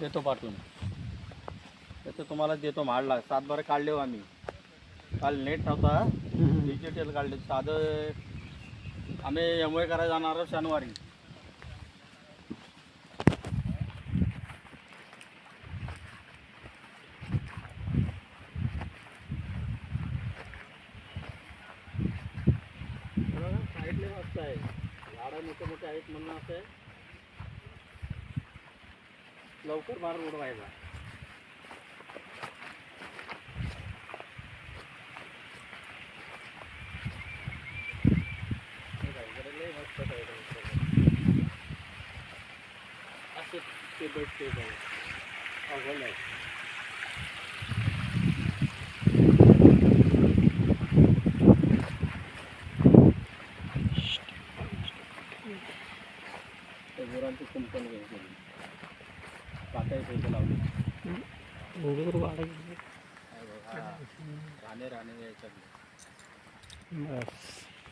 देतो पाठवून. त्याचं तुम्हाला देतो म्हाडला 7 बारा काढले हो आम्ही. काल नेट नव्हता, डिजिटल काढले. साधं आम्ही एमओए करायला जाणार आहोत शनिवारी. साईडले मस्त आहे, झाडं मोठे मोठे आहेत म्हणून असं आहे. लवकर मार उडवायचा. असं ते भेटते अवघड आहे. गुरांची कुंपण घ्यायची, काटाही पैसे लावले. राणे याच्यात.